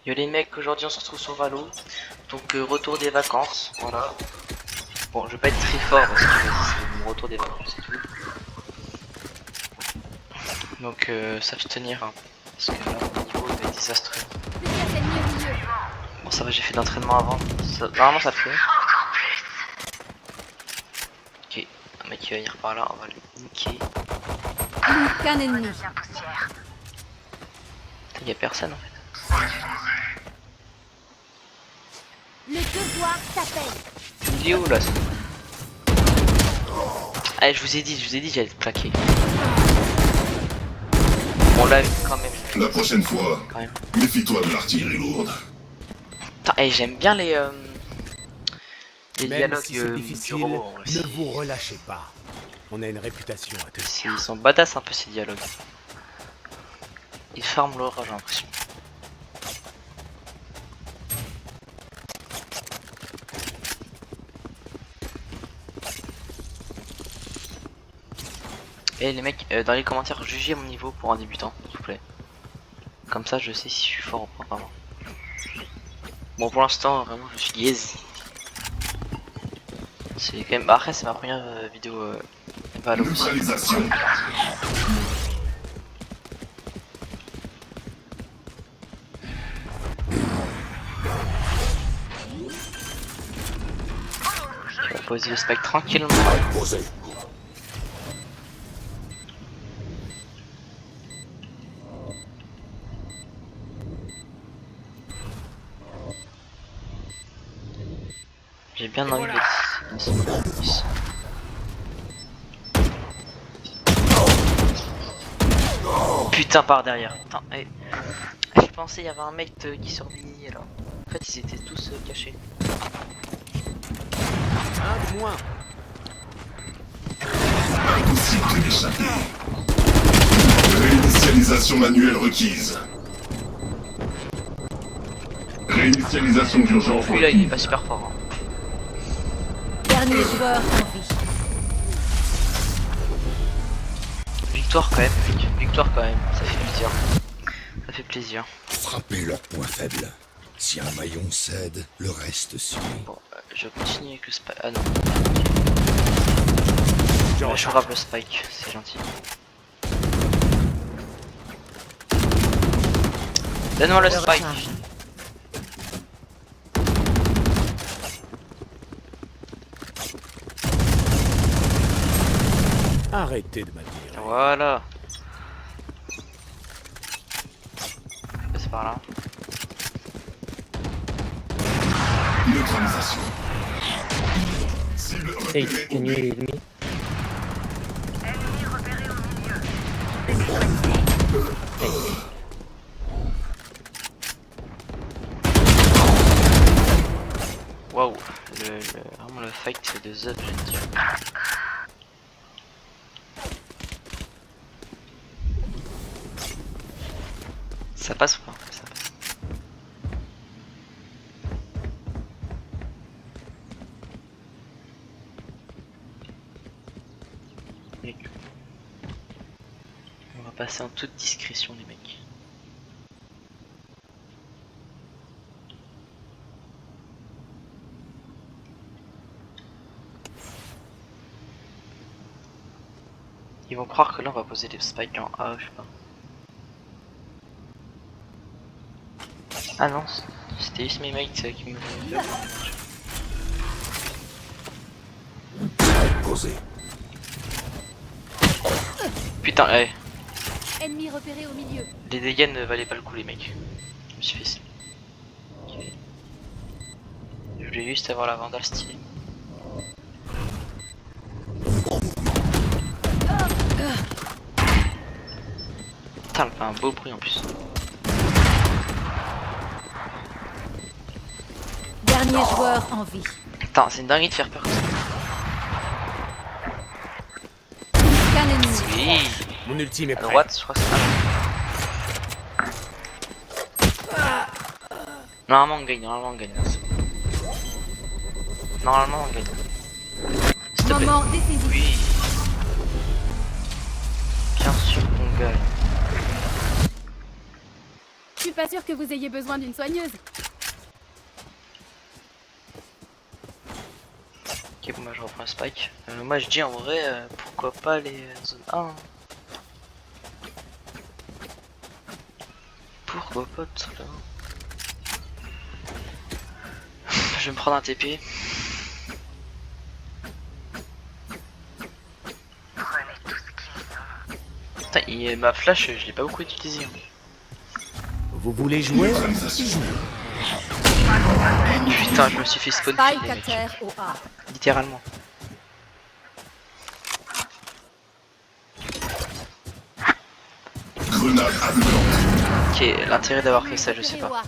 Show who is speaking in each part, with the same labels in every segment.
Speaker 1: Yo les mecs, aujourd'hui on se retrouve sur Valo. Donc retour des vacances, voilà. Bon, je vais pas être très fort parce que c'est mon retour des vacances et tout. Donc ça va se tenir, hein, parce que là, mon niveau est désastreux. Bon, ça va, j'ai fait d'entraînement avant. Normalement ça le fait. Ok, un mec qui va venir par là, on va le niquer.
Speaker 2: Qu'un ennemi.
Speaker 1: Il y a personne en fait.
Speaker 2: Le devoir s'appelle.
Speaker 1: Il est où là? Allez, je vous ai dit j'allais te plaquer. On l'a vu quand même.
Speaker 3: La prochaine fois, méfie-toi de l'artillerie lourde.
Speaker 1: Putain, j'aime bien les
Speaker 4: Même
Speaker 1: dialogues
Speaker 4: si c'est difficile,
Speaker 1: du robot.
Speaker 4: ne vous relâchez pas. On a une réputation à tenir.
Speaker 1: Ils sont badass un peu ces dialogues. Ils ferment l'orage, j'ai l'impression. Et les mecs, dans les commentaires, jugez mon niveau pour un débutant, s'il vous plaît. Comme ça, je sais si je suis fort ou pas vraiment. Bon, pour l'instant, vraiment, je suis yes. C'est quand même. Bah, après, c'est ma première vidéo Valo.
Speaker 3: Neutralisation.
Speaker 1: Je vais poser le spike tranquillement. J'ai bien envie d'être. Putain, par derrière. Putain, je pensais il y avait un mec qui surveillait là. En fait, ils étaient tous cachés.
Speaker 4: Un point.
Speaker 3: Impossible de l'échapper. Réinitialisation manuelle requise. Réinitialisation d'urgence
Speaker 1: Lui là, il est
Speaker 3: requise.
Speaker 1: pas super fort. Hein.
Speaker 2: Dernier joueur en vie.
Speaker 1: Victoire quand même, victoire quand même, ça fait plaisir. Ça fait plaisir.
Speaker 5: Frappez leur point faible. Si un maillon cède, le reste suit.
Speaker 1: Bon, je continue avec le spike. Ah non. Je rappe le spike, c'est gentil. Donne-moi le spike.
Speaker 4: Arrêtez de m'admirer.
Speaker 1: Voilà. C'est par là.
Speaker 3: Neutralisation. Cible
Speaker 6: Hey,
Speaker 3: repérée
Speaker 6: can you hear me?
Speaker 1: Waouh, vraiment le fight c'est de Z, je dire. Ça passe ou pas? Ça passe. On va passer en toute discrétion les mecs. Ils vont croire que là on va poser des spikes en A, je sais pas. Ah non, c'était juste mes mates qui me faisaient
Speaker 5: Posé.
Speaker 1: Putain,
Speaker 2: Ennemi repéré au milieu.
Speaker 1: les dégâts ne valaient pas le coup les mecs. Je me suis fait ça. Ok. Je voulais juste avoir la vandale stylée. Putain, elle fait un beau bruit en plus.
Speaker 2: Dernier joueur en vie.
Speaker 1: Putain, c'est une dinguerie de faire peur comme ça.
Speaker 2: Qu'un ennemi.
Speaker 1: Oui,
Speaker 4: Mon ultime est
Speaker 1: à
Speaker 4: prêt.
Speaker 1: droite, je crois que c'est ça. Normalement on gagne, normalement on gagne. Normalement on gagne. S'il te plaît.
Speaker 2: Moment décisif.
Speaker 1: Oui. Bien sûr qu'on gagne.
Speaker 2: Tu
Speaker 6: suis pas sûre que vous ayez besoin d'une soigneuse.
Speaker 1: Ok, bon bah je reprends un spike. Moi je dis en vrai, pourquoi pas les zones 1. Pourquoi pas tout là. Je vais me prendre un TP. Putain, ma flash, je l'ai pas beaucoup utilisé.
Speaker 4: Vous voulez jouer?
Speaker 3: Neutralisation.
Speaker 1: Putain, je me suis fait spawn kill,
Speaker 2: Spike
Speaker 1: les
Speaker 2: à
Speaker 1: mecs.
Speaker 2: terre au A.
Speaker 1: Littéralement.
Speaker 3: Grenade aveuglante.
Speaker 1: Ok, l'intérêt d'avoir fait ça, je sais pas.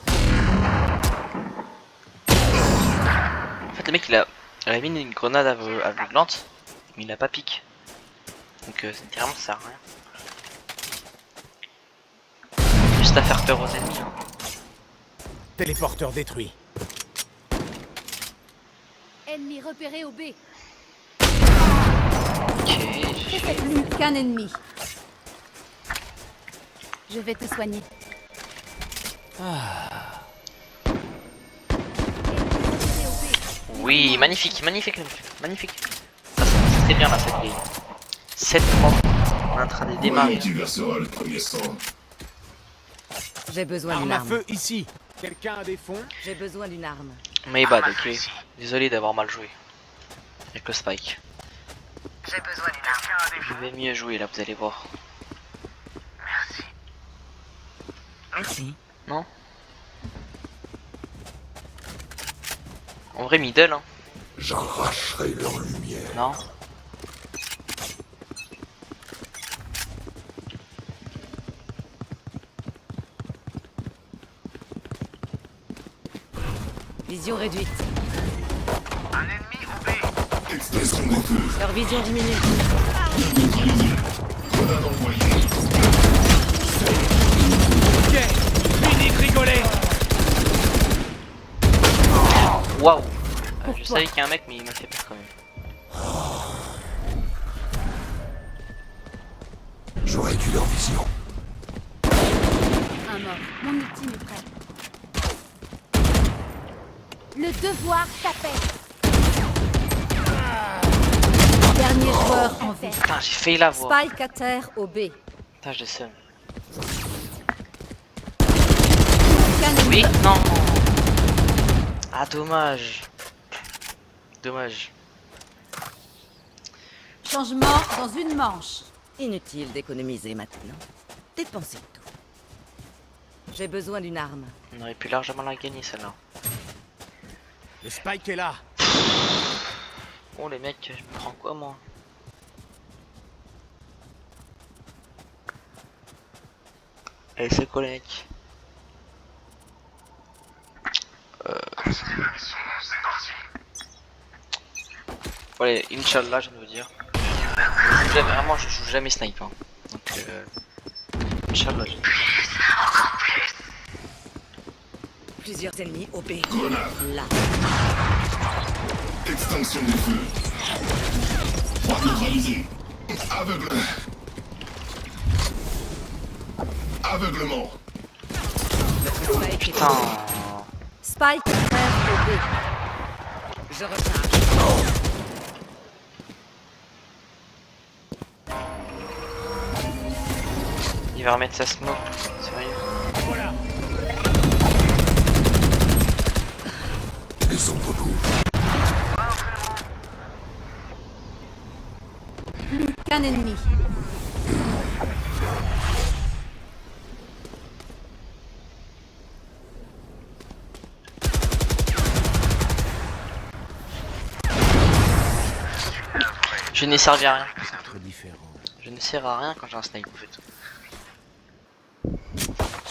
Speaker 1: En fait, le mec il a mis une grenade aveuglante, mais il a pas pique. Donc, littéralement, ça sert à rien. Juste à faire peur aux ennemis. Hein.
Speaker 4: Téléporteur détruit.
Speaker 2: Ennemi repéré au B.
Speaker 1: Ok, j'ai fait.
Speaker 2: Plus qu'un ennemi.
Speaker 6: Je vais te soigner.
Speaker 1: Oui, magnifique, magnifique, magnifique. Ça se passe très bien là, cette game. 7-3. On est en train de démarrer.
Speaker 3: Voyons qui versera le premier sang.
Speaker 7: J'ai besoin d'une
Speaker 4: Arme à
Speaker 7: arme.
Speaker 4: feu ici. Quelqu'un a des fonds?
Speaker 7: J'ai besoin d'une arme.
Speaker 1: My bad, ok. Désolé d'avoir mal joué. Avec le spike.
Speaker 7: J'ai besoin d'une arme.
Speaker 1: Je vais mieux jouer là, vous allez voir.
Speaker 7: Merci.
Speaker 1: Non? En vrai, middle, hein.
Speaker 5: J'arracherai leur lumière.
Speaker 1: Non?
Speaker 7: Vision réduite.
Speaker 3: Expression des feux.
Speaker 7: Leur vision diminue.
Speaker 3: Grenade envoyée.
Speaker 4: Ok. Fini de rigoler.
Speaker 1: Waouh! Je savais qu'il y a un mec, mais il m'a fait peur quand même.
Speaker 5: J'aurais dû leur vision.
Speaker 6: Un mort. Mon ultime est prêt. Le devoir t'appelle.
Speaker 2: Dernier joueur en vie.
Speaker 1: Putain, j'ai failli la voir.
Speaker 2: Spike à terre au B.
Speaker 1: Putain, je seum.
Speaker 2: Qu'un ennemi.
Speaker 1: Oui, non! Ah, dommage. Dommage.
Speaker 2: Changement dans une manche.
Speaker 7: Inutile d'économiser maintenant. Dépensez tout. J'ai besoin d'une arme.
Speaker 1: On aurait pu largement la gagner celle-là.
Speaker 4: Le spike est là.
Speaker 1: Oh les mecs, je me prends quoi moi? Et c'est quoi les mecs? Allez, Inch'Allah, je veux dire. Vraiment, je joue jamais snipe. Hein. Donc, Inch'Allah.
Speaker 7: Plusieurs ennemis au B.
Speaker 3: Grenade.
Speaker 7: Là.
Speaker 3: Extinction des feux. Neutralisé. Aveugle. Aveuglement.
Speaker 7: Spike est
Speaker 1: Putain.
Speaker 2: Spike à terre au B.
Speaker 7: Je recharge.
Speaker 1: Il va remettre sa smoke. Sérieux.
Speaker 4: Voilà.
Speaker 5: Les ombres bougent.
Speaker 2: Qu'un ennemi.
Speaker 1: Je n'ai servi à rien.
Speaker 4: Trop différent.
Speaker 1: Je ne sers à rien quand j'ai un snipe en fait.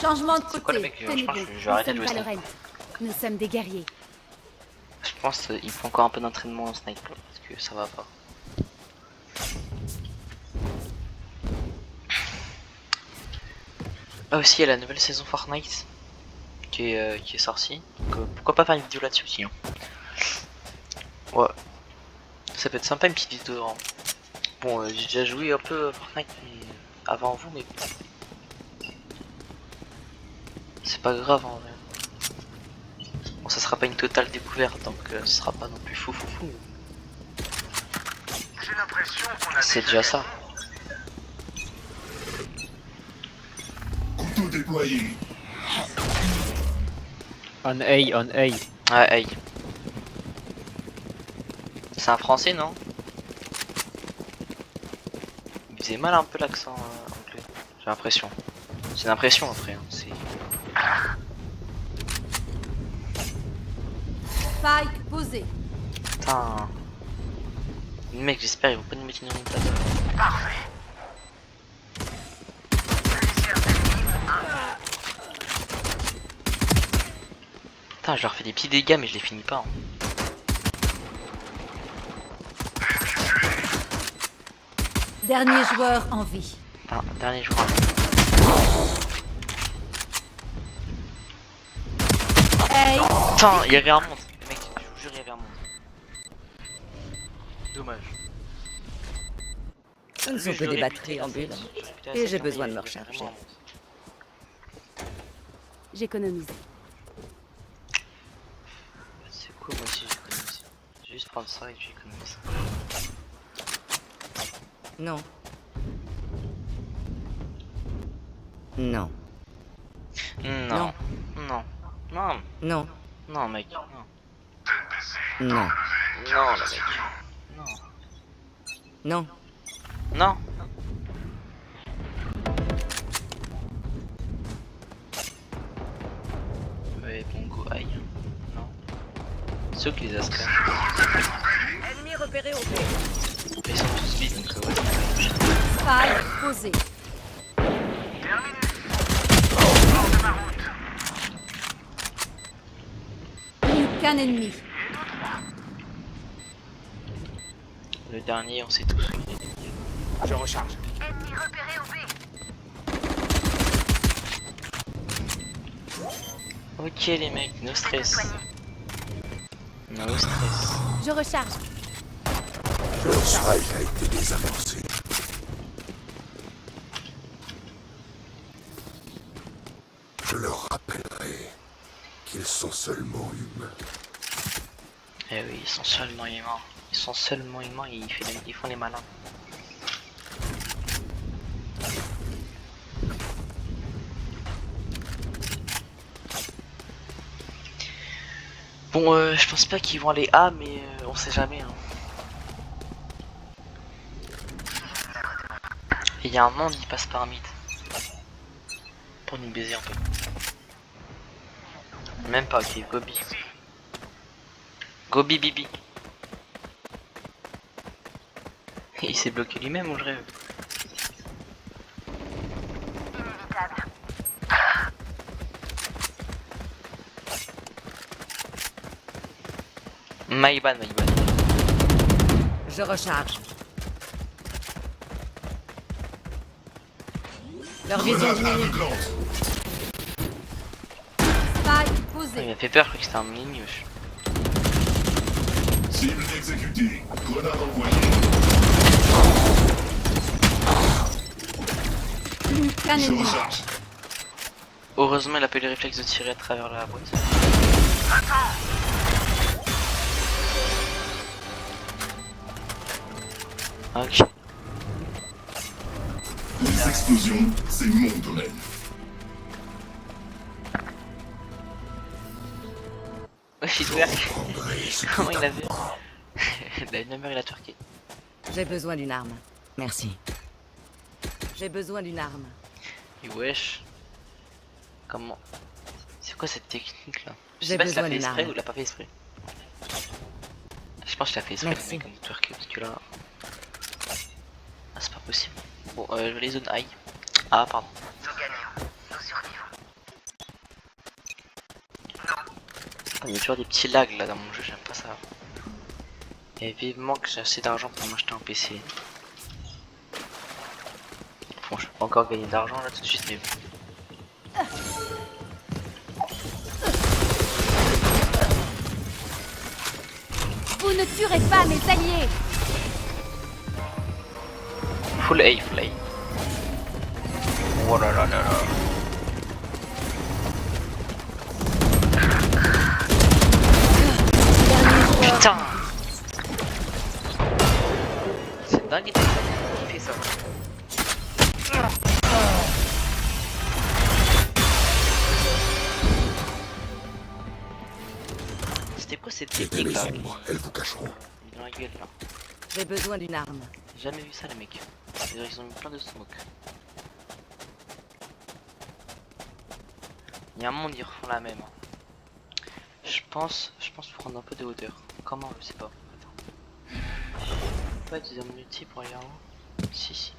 Speaker 2: Changement de
Speaker 1: C'est quoi le
Speaker 2: côté.
Speaker 1: mec? Je
Speaker 6: Tenez
Speaker 1: pense
Speaker 6: bon.
Speaker 1: que je vais arrêter de
Speaker 6: Nous
Speaker 1: jouer
Speaker 6: sommes
Speaker 1: snipe.
Speaker 6: Valorant. Nous sommes des guerriers.
Speaker 1: Je pense qu'il faut encore un peu d'entraînement en snipe là, parce que ça va pas. Ah aussi il y a la nouvelle saison Fortnite qui est sortie. Donc pourquoi pas faire une vidéo là-dessus aussi hein. Ouais. Ça peut être sympa une petite vidéo. Hein. Bon j'ai déjà joué un peu à Fortnite mais avant vous mais C'est pas grave en vrai. Bon, ça sera pas une totale découverte, donc ce sera pas non plus fou. C'est déjà ça.
Speaker 3: Couteau déployé.
Speaker 8: On A, on A.
Speaker 1: Ah, hey. C'est un français, non? Il faisait mal un peu l'accent anglais, j'ai l'impression. C'est une impression après, hein. C'est...
Speaker 2: Spike posé.
Speaker 1: Putain. Mec, j'espère ils vont pas nous mettre une remontada. Putain, je leur fais des petits dégâts mais je les finis pas. Hein.
Speaker 2: Dernier joueur en vie.
Speaker 1: Putain, dernier joueur.
Speaker 2: Hey,
Speaker 1: Putain, il y avait un monde. Mec, je vous jure, il y avait un monde. Dommage.
Speaker 7: Ce ne sont que des batteries ambulantes. Et j'ai besoin de me recharger.
Speaker 6: J'économise.
Speaker 1: C'est cool, moi aussi j'économise. Je vais juste prendre ça et j'économise.
Speaker 7: Non. Non.
Speaker 1: Non. Non. Non.
Speaker 7: Non.
Speaker 1: Non, mec. Non.
Speaker 7: Non.
Speaker 1: Non, le mec. Non.
Speaker 7: Non.
Speaker 1: Non. Ouais, bon go aïe. Non. Ceux qui les ascrènent.
Speaker 7: Ennemi repéré au B.
Speaker 1: Ils sont tous vides donc ouais.
Speaker 2: Spike posé. Plus qu'un ennemi.
Speaker 1: Le dernier, on sait tous où il est.
Speaker 4: Je recharge.
Speaker 1: Ok les mecs, no stress. No stress.
Speaker 6: Je recharge.
Speaker 5: Le strike a été désamorcé. Je leur rappellerai qu'ils sont seulement humains.
Speaker 1: Eh oui, ils sont seulement humains. Ils sont seulement humains et ils font les malins. Bon, je pense pas qu'ils vont aller A, mais on sait jamais. Hein. Il y a un monde, il passe par mid. Pour nous baiser un peu. Même pas, ok, Gobi. Gobi Bibi. Il s'est bloqué lui-même ou je rêve? My bad.
Speaker 7: Je recharge. Leur vision
Speaker 3: Grenade
Speaker 7: diminue.
Speaker 3: aveuglante.
Speaker 2: Spike
Speaker 1: Ah, il
Speaker 2: posé.
Speaker 1: m'a fait peur, je crois que c'était un mini-mioche.
Speaker 3: Cible exécutée. Grenade envoyée.
Speaker 2: Plus qu'un
Speaker 3: Je
Speaker 2: ennemi.
Speaker 3: recharge.
Speaker 1: Heureusement, il a pas eu le réflexe de tirer à travers la boîte. Ok.
Speaker 3: Les explosions, c'est mon domaine.
Speaker 1: Ouais, il twerk.
Speaker 5: Prendrez ce
Speaker 1: Comment
Speaker 5: qui
Speaker 1: il a vu?
Speaker 5: t'apprend.
Speaker 1: Il a une humeur, il a twerké.
Speaker 7: J'ai besoin d'une arme. Merci. J'ai besoin d'une arme.
Speaker 1: Et wesh. Comment? C'est quoi cette technique là? Je
Speaker 7: J'ai
Speaker 1: sais pas si l'a
Speaker 7: besoin
Speaker 1: fait
Speaker 7: d'une
Speaker 1: exprès
Speaker 7: arme.
Speaker 1: ou l'a pas fait exprès. Je pense qu'il a fait exprès,
Speaker 7: Merci.
Speaker 1: le mec, comme twerker, parce que là. Ah, c'est pas possible. Bon, je vais les zones high. Ah, pardon. Il y a toujours des petits lags là dans mon jeu, j'aime pas ça. Et vivement que j'ai assez d'argent pour m'acheter un PC. Bon, je peux pas encore gagner d'argent là tout de suite, mais bon.
Speaker 6: Vous ne tuerez pas mes alliés.
Speaker 1: Full A, full A. Oh là là là là. cette
Speaker 5: Guettez
Speaker 1: technique
Speaker 5: les
Speaker 1: là.
Speaker 5: ombres, elles vous cacheront.
Speaker 1: Dans la gueule là.
Speaker 7: J'ai besoin d'une arme.
Speaker 1: J'ai jamais vu ça les mecs. Ils ont mis plein de smoke. Il y a un monde ils refont la même. Hein. Je pense prendre un peu de hauteur. Comment je sais pas. Attends. Je peux pas utiliser mon outil pour aller en haut. Si.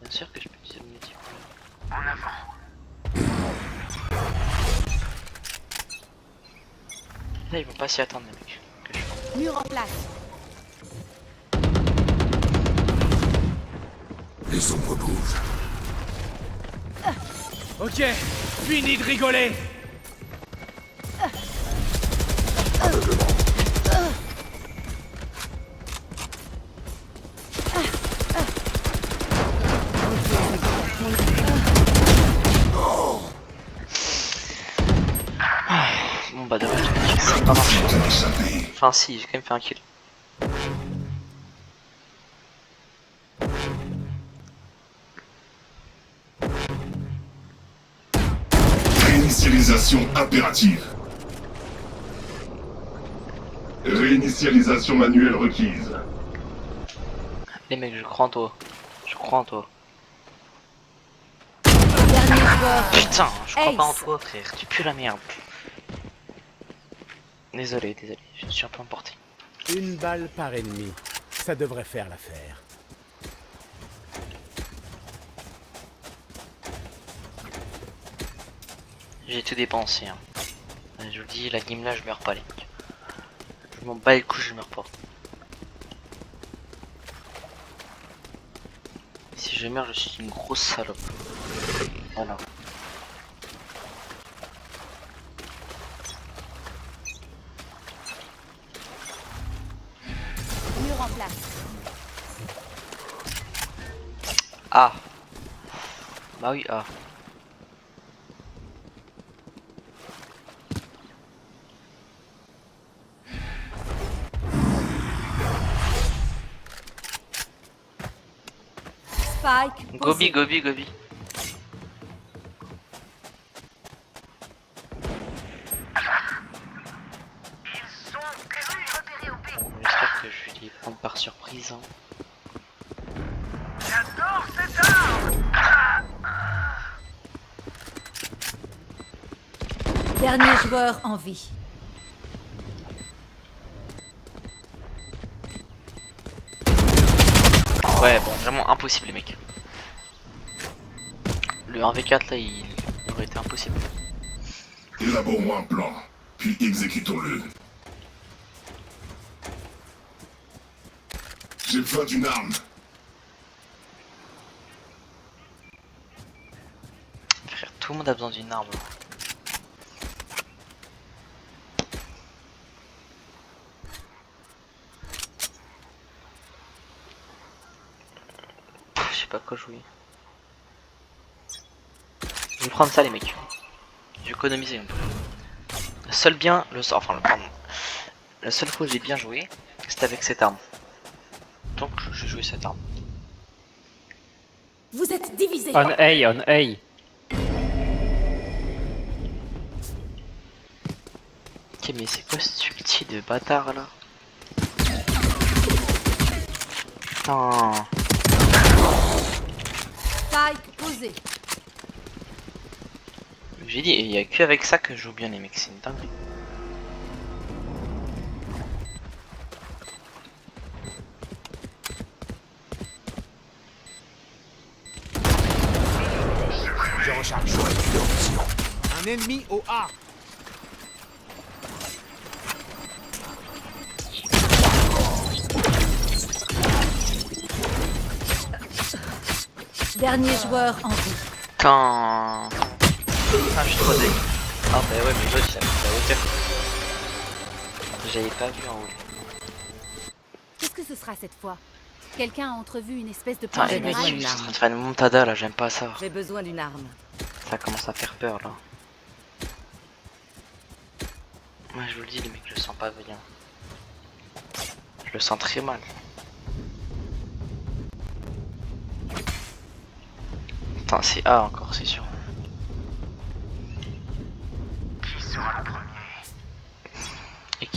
Speaker 1: Bien sûr que je peux utiliser mon outil pour aller en avant. Là ils vont pas s'y attendre les mecs. Que je fais.
Speaker 6: Mur en place.
Speaker 5: Les ombres bougent.
Speaker 4: Ok, fini de rigoler.
Speaker 1: Bon bah dommage, c'est pas marché.
Speaker 3: T'as échappé.
Speaker 1: Enfin si, j'ai quand même fait un kill.
Speaker 3: Réinitialisation impérative. Réinitialisation manuelle requise.
Speaker 1: Les mecs, je crois en toi. Je crois en toi.
Speaker 2: Dernier joueur.
Speaker 1: Putain, je crois pas en
Speaker 2: Ace.
Speaker 1: toi frère, tu pues la merde. Désolé, je suis un peu emporté.
Speaker 4: Une balle par ennemi. Ça devrait faire l'affaire.
Speaker 1: J'ai tout dépensé. Hein. Je vous le dis, la game là, je meurs pas les mecs. Je m'en bats les couilles, je meurs pas. Si je meurs, je suis une grosse salope. Voilà.
Speaker 6: Mur en place.
Speaker 1: Ah. Bah oui, ah.
Speaker 2: Spike.
Speaker 1: Gobi,
Speaker 2: posé.
Speaker 1: Gobi, Gobi. Bon, j'espère que je vais les prendre par surprise. Hein.
Speaker 2: Dernier joueur en vie.
Speaker 1: Ouais, bon, vraiment impossible les mecs. Le 1v4 là, il aurait été impossible.
Speaker 3: Élaborons un plan, puis exécutons-le. J'ai besoin d'une arme.
Speaker 1: Frère, tout le monde a besoin d'une arme. Je sais pas quoi jouer. Je vais prendre ça les mecs. Je vais économiser un peu. Le seul bien, la seule fois où j'ai bien joué, c'était avec cette arme. Donc je vais jouer cette arme.
Speaker 2: Vous êtes divisés.
Speaker 8: On A, on A.
Speaker 1: Ok, mais c'est quoi ce ulti de bâtard là? Putain.
Speaker 2: Spike posé.
Speaker 1: J'ai dit, il y a que avec ça que je joue bien les mecs, c'est une dinguerie.
Speaker 4: Je recharge. Un ennemi au A.
Speaker 2: Dernier joueur en vie.
Speaker 1: Putain. Ah, je suis trop deg. Ah bah ouais, mais l'autre il a pris la hauteur. J'avais pas vu en haut.
Speaker 6: Qu'est-ce que ce sera cette fois? Quelqu'un a entrevu une espèce de
Speaker 1: Putain,
Speaker 6: plan
Speaker 1: les mecs,
Speaker 7: besoin
Speaker 1: ils
Speaker 7: d'une
Speaker 1: sont en
Speaker 7: arme.
Speaker 1: train de faire une montada là, j'aime pas ça.
Speaker 7: J'ai besoin d'une arme.
Speaker 1: Ça commence à faire peur là. Moi je vous le dis, les mecs, je le sens pas bien. Je le sens très mal. Putain, c'est A encore, c'est sûr. Qui sera le premier?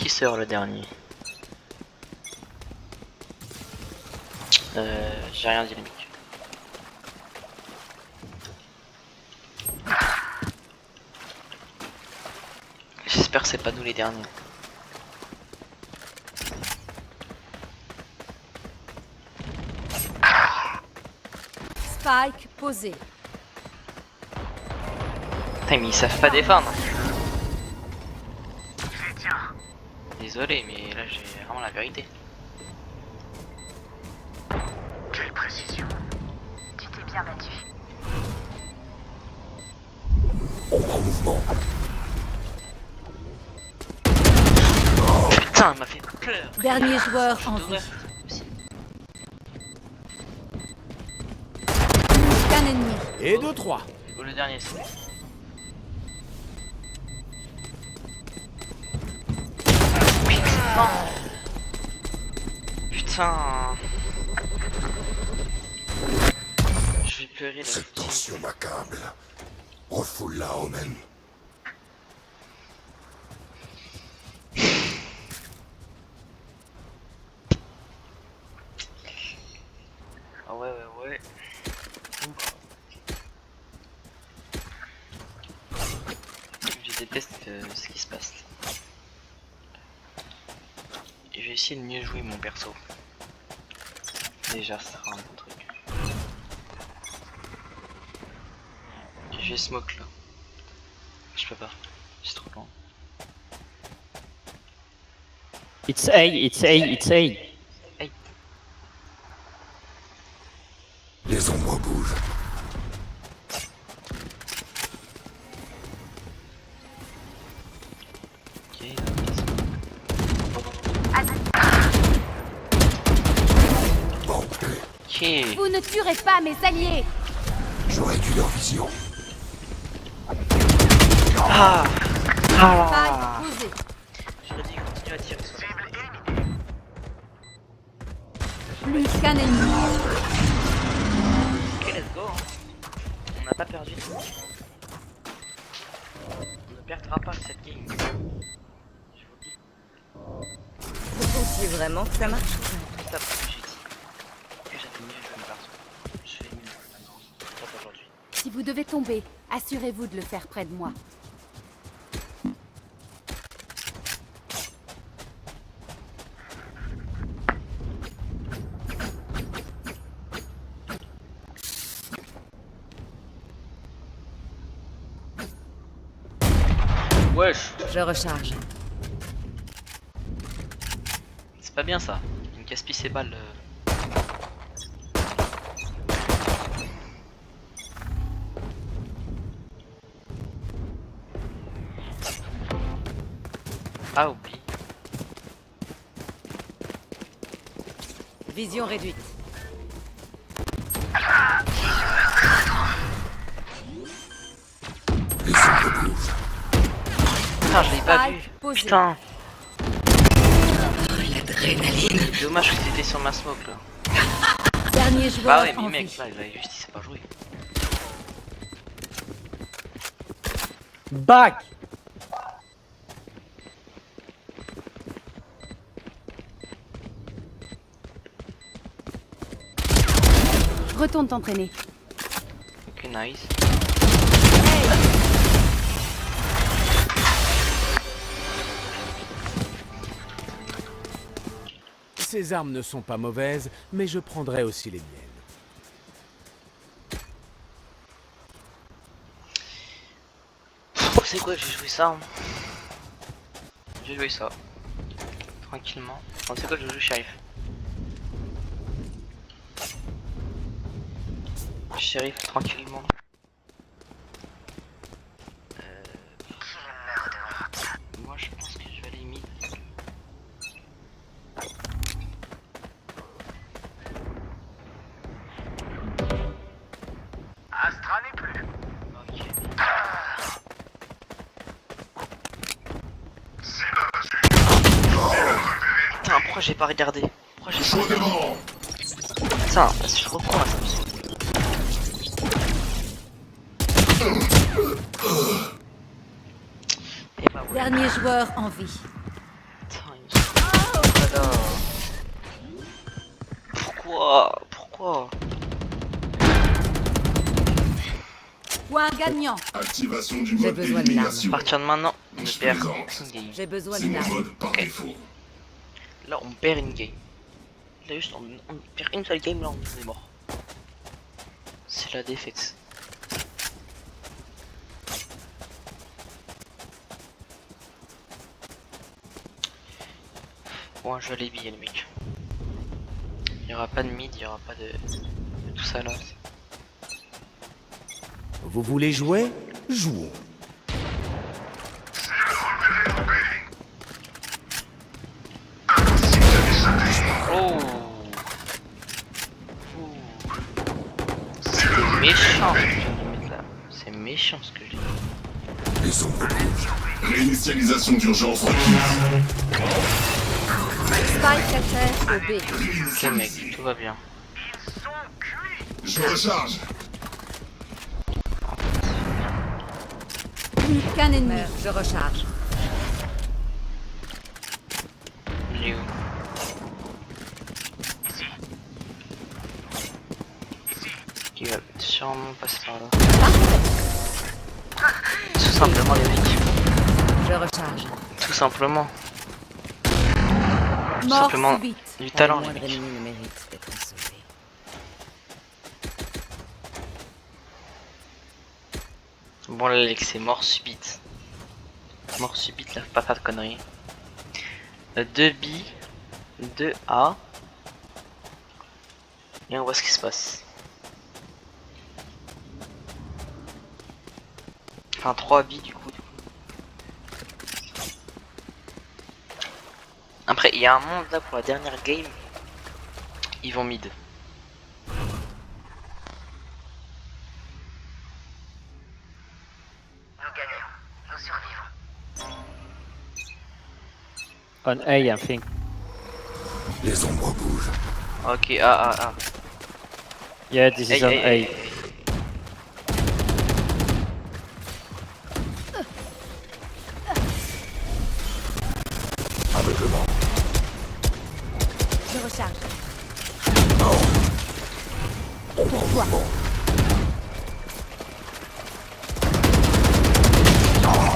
Speaker 1: Pisseur le dernier. J'ai rien dit les mecs. J'espère que c'est pas nous les derniers.
Speaker 2: Spike posé.
Speaker 1: Putain mais ils savent pas défendre. Désolé mais là j'ai vraiment la vérité.
Speaker 3: Quelle précision.
Speaker 8: Tu t'es bien battu.
Speaker 5: On prend mouvement.
Speaker 1: Putain elle m'a fait peur.
Speaker 2: Dernier joueur en vie.
Speaker 1: Ouais.
Speaker 2: Qu'un ennemi.
Speaker 4: Et 2-3.
Speaker 1: Ou le dernier c'est. Putain. Je vais pleurer là.
Speaker 5: Cette tension m'accable. Refoule-la, Omen.
Speaker 1: Ah ouais. Je déteste ce qui se passe. Et je vais essayer de mieux jouer mon perso. Déjà, ça sera un bon truc. J'ai smoke là. Je peux pas. C'est trop loin.
Speaker 9: It's A, it's A, it's A.
Speaker 5: Les ombres bougent.
Speaker 1: Ok,
Speaker 5: Bon,
Speaker 1: ok.
Speaker 6: Vous ne tuerez pas mes alliés.
Speaker 5: je réduis leur vision.
Speaker 1: Ah.
Speaker 2: Spike posé.
Speaker 1: J'aurais dit continuer à tirer sur
Speaker 2: Plus qu'un ennemi.
Speaker 1: Ok, let's go. On n'a pas perdu. On ne perdra pas cette game. Je vous le dis.
Speaker 7: Vous pensiez vraiment que ça marche?
Speaker 1: Tout à fait, j'ai dit que j'avais mieux joué mon perso. Je vais mieux maintenant. Pas aujourd'hui.
Speaker 6: Si vous devez tomber, assurez-vous de le faire près de moi.
Speaker 1: Wesh.
Speaker 7: Je recharge.
Speaker 1: C'est pas bien ça. Il me casse-pille ses balles. Ah oublie.
Speaker 7: Vision réduite.
Speaker 5: Les ombres bougent.
Speaker 1: Putain, je l'ai pas vu.
Speaker 2: Spike posé.
Speaker 1: Putain. Dommage que c'était sur ma smoke là.
Speaker 2: Dernier
Speaker 1: Bah
Speaker 2: joueur
Speaker 1: ouais, mais
Speaker 2: en
Speaker 1: mec,
Speaker 2: vie.
Speaker 1: là, il avait juste, il sait pas jouer.
Speaker 9: Back.
Speaker 6: Retourne t'entraîner.
Speaker 1: Ok, nice.
Speaker 4: Ces armes ne sont pas mauvaises, mais je prendrai aussi les miennes.
Speaker 1: Vous savez quoi, j'ai joué ça. Hein. J'ai joué ça. Tranquillement. Bon, c'est quoi, je joue shérif. Shérif, tranquillement. Moi, je pense que je vais aller mid.
Speaker 8: Astra n'est plus.
Speaker 1: Ok. Putain, pourquoi j'ai pas regardé? Pourquoi j'ai pas
Speaker 3: Chaud
Speaker 1: regardé?
Speaker 3: devant.
Speaker 1: Putain, je suis trop con là, ça me saoule. Et bah voilà.
Speaker 2: Dernier joueur en vie.
Speaker 1: Putain. Pouah, pourquoi?
Speaker 2: Point gagnant.
Speaker 3: Activation du
Speaker 7: J'ai
Speaker 3: mode
Speaker 7: besoin de
Speaker 3: d'élimination.
Speaker 1: À partir de maintenant, on
Speaker 3: Je
Speaker 1: perd
Speaker 3: plaisante.
Speaker 1: une game.
Speaker 7: J'ai besoin
Speaker 3: C'est
Speaker 7: de
Speaker 3: mon
Speaker 7: l'arme.
Speaker 3: mode par défaut.
Speaker 1: Là, on perd une game. Là, juste, on perd une seule game, là, on est mort. C'est la défaite. Bon, je vais les billets, les mecs. Il y aura pas de mid, il y aura pas de tout ça là.
Speaker 4: Vous voulez jouer? Jouons.
Speaker 1: Oh, c'est méchant ce que je viens de mettre là. C'est méchant ce que je dis.
Speaker 5: Les ombres bougent.
Speaker 3: Réinitialisation d'urgence requise.
Speaker 2: Spike attache au B.
Speaker 1: Ok mec, tout va bien.
Speaker 3: Je recharge.
Speaker 2: Plus qu'un ennemi.
Speaker 7: Je recharge.
Speaker 1: Il est où? Qui va sûrement passer par là. Tout simplement les mecs.
Speaker 7: Je recharge.
Speaker 1: Tout simplement. Tout
Speaker 2: Mort
Speaker 1: simplement
Speaker 2: subite.
Speaker 1: du talent
Speaker 7: Le
Speaker 1: les
Speaker 7: moindre
Speaker 1: mecs.
Speaker 7: ennemi ne mérite d'être sauvé.
Speaker 1: Bon là Alex c'est mort subite. Mort subite là, pas faire de conneries. 2B, 2A. Et on voit ce qui se passe. Enfin 3B du coup. Après il y a un monde là pour la dernière game. Ils vont mid.
Speaker 8: Nous gagnons. Nous survivons.
Speaker 9: On A, I think.
Speaker 5: Les ombres bougent.
Speaker 1: Ok, ah.
Speaker 9: Yeah, this is on A.
Speaker 5: Aveuglement.
Speaker 6: Je recharge.
Speaker 5: Pourquoi?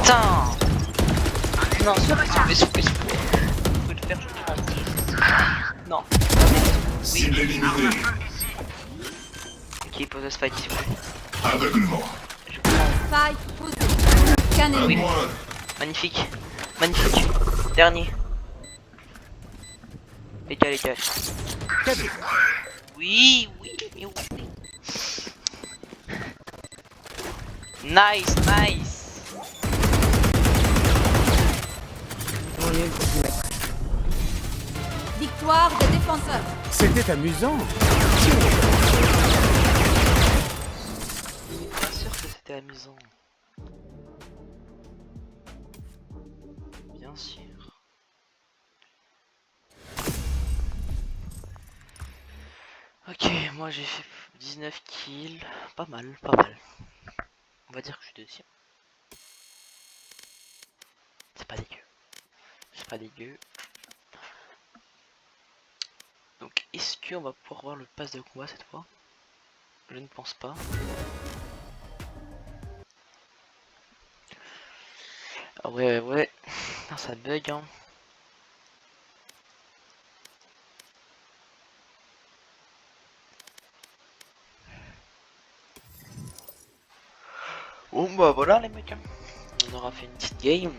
Speaker 1: Putain. Non, s'il vous plaît. Faut le faire, je te rends. Non.
Speaker 3: Cible éliminée.
Speaker 1: Ok, pose le spike s'il vous plaît.
Speaker 3: Aveuglement.
Speaker 2: Spike posé. Plus qu'un ennemi.
Speaker 3: Moi.
Speaker 1: Magnifique. Magnifique. Dernier. Égal. Oui. Nice.
Speaker 2: Victoire des défenseurs.
Speaker 4: C'était amusant.
Speaker 1: Bien sûr que c'était amusant. Bien sûr. Ok, moi j'ai fait 19 kills. Pas mal. On va dire que je suis deuxième. C'est pas dégueu. Donc est-ce qu'on va pouvoir voir le pass de combat cette fois? Je ne pense pas. Ah ouais. Putain, ça bug hein. Bon bah voilà les mecs. On aura fait une petite game.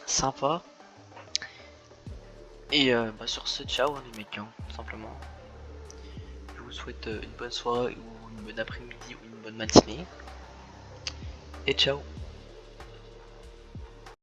Speaker 1: Sympa. Et bah sur ce, ciao les mecs, hein, tout simplement. Je vous souhaite une bonne soirée ou une bonne après-midi ou une bonne matinée. Et ciao.